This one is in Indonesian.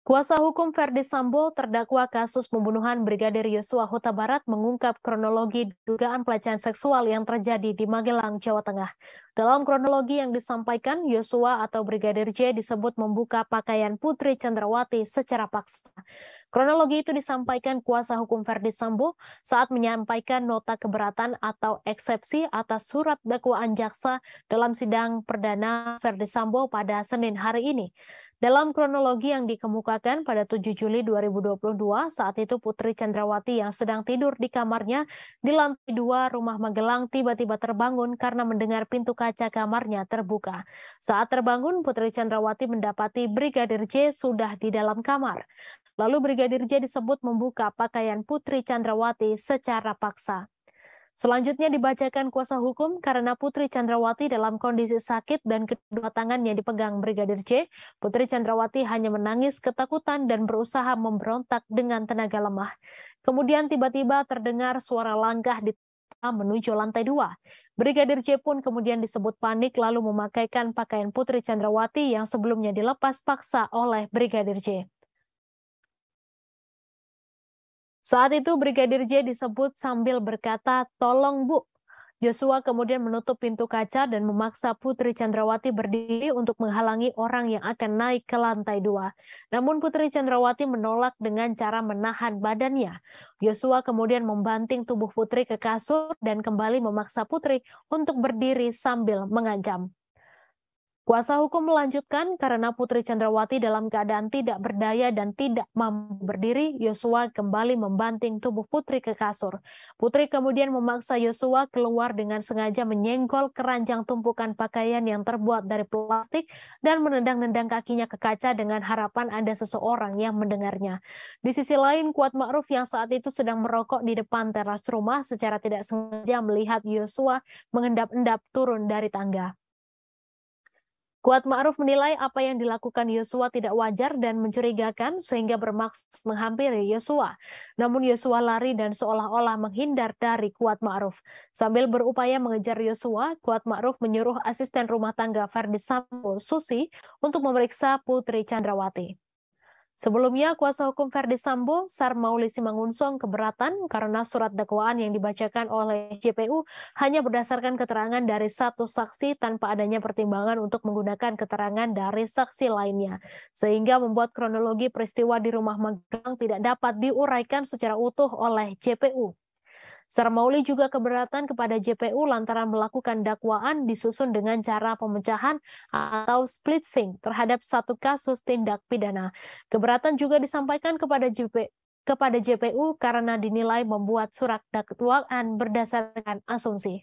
Kuasa hukum Verdi Sambo terdakwa kasus pembunuhan Brigadir Yosua Huta Barat mengungkap kronologi dugaan pelecehan seksual yang terjadi di Magelang, Jawa Tengah. Dalam kronologi yang disampaikan, Yosua atau Brigadir J disebut membuka pakaian Putri Chandrawati secara paksa. Kronologi itu disampaikan kuasa hukum Verdi Sambo saat menyampaikan nota keberatan atau eksepsi atas surat dakwaan jaksa dalam sidang perdana Verdi Sambo pada Senin hari ini. Dalam kronologi yang dikemukakan pada 7 Juli 2022, saat itu Putri Chandrawati yang sedang tidur di kamarnya di lantai 2 rumah Magelang tiba-tiba terbangun karena mendengar pintu kaca kamarnya terbuka. Saat terbangun, Putri Chandrawati mendapati Brigadir J sudah di dalam kamar. Lalu Brigadir J disebut membuka pakaian Putri Chandrawati secara paksa. Selanjutnya dibacakan kuasa hukum karena Putri Chandrawati dalam kondisi sakit dan kedua tangannya dipegang Brigadir J. Putri Chandrawati hanya menangis ketakutan dan berusaha memberontak dengan tenaga lemah. Kemudian tiba-tiba terdengar suara langkah di menuju lantai 2. Brigadir J pun kemudian disebut panik lalu memakaikan pakaian Putri Chandrawati yang sebelumnya dilepas paksa oleh Brigadir J. Saat itu Brigadir J disebut sambil berkata, "Tolong Bu." Joshua kemudian menutup pintu kaca dan memaksa Putri Chandrawati berdiri untuk menghalangi orang yang akan naik ke lantai 2. Namun Putri Chandrawati menolak dengan cara menahan badannya. Joshua kemudian membanting tubuh Putri ke kasur dan kembali memaksa Putri untuk berdiri sambil mengancam. Kuasa hukum melanjutkan karena Putri Chandrawati dalam keadaan tidak berdaya dan tidak mampu berdiri, Yosua kembali membanting tubuh Putri ke kasur. Putri kemudian memaksa Yosua keluar dengan sengaja menyenggol keranjang tumpukan pakaian yang terbuat dari plastik dan menendang-nendang kakinya ke kaca dengan harapan ada seseorang yang mendengarnya. Di sisi lain, Kuat Ma'ruf yang saat itu sedang merokok di depan teras rumah secara tidak sengaja melihat Yosua mengendap-endap turun dari tangga. Kuat Ma'ruf menilai apa yang dilakukan Yosua tidak wajar dan mencurigakan sehingga bermaksud menghampiri Yosua. Namun Yosua lari dan seolah-olah menghindar dari Kuat Ma'ruf. Sambil berupaya mengejar Yosua, Kuat Ma'ruf menyuruh asisten rumah tangga Verdi Sambo, Susi, untuk memeriksa Putri Chandrawati. Sebelumnya, kuasa hukum Verdi Sambo, Sarmauli Simangunsong, keberatan karena surat dakwaan yang dibacakan oleh JPU hanya berdasarkan keterangan dari satu saksi tanpa adanya pertimbangan untuk menggunakan keterangan dari saksi lainnya, sehingga membuat kronologi peristiwa di rumah Magelang tidak dapat diuraikan secara utuh oleh JPU. Sarmauli juga keberatan kepada JPU lantaran melakukan dakwaan disusun dengan cara pemecahan atau splitsing terhadap satu kasus tindak pidana. Keberatan juga disampaikan kepada JPU karena dinilai membuat surat dakwaan berdasarkan asumsi.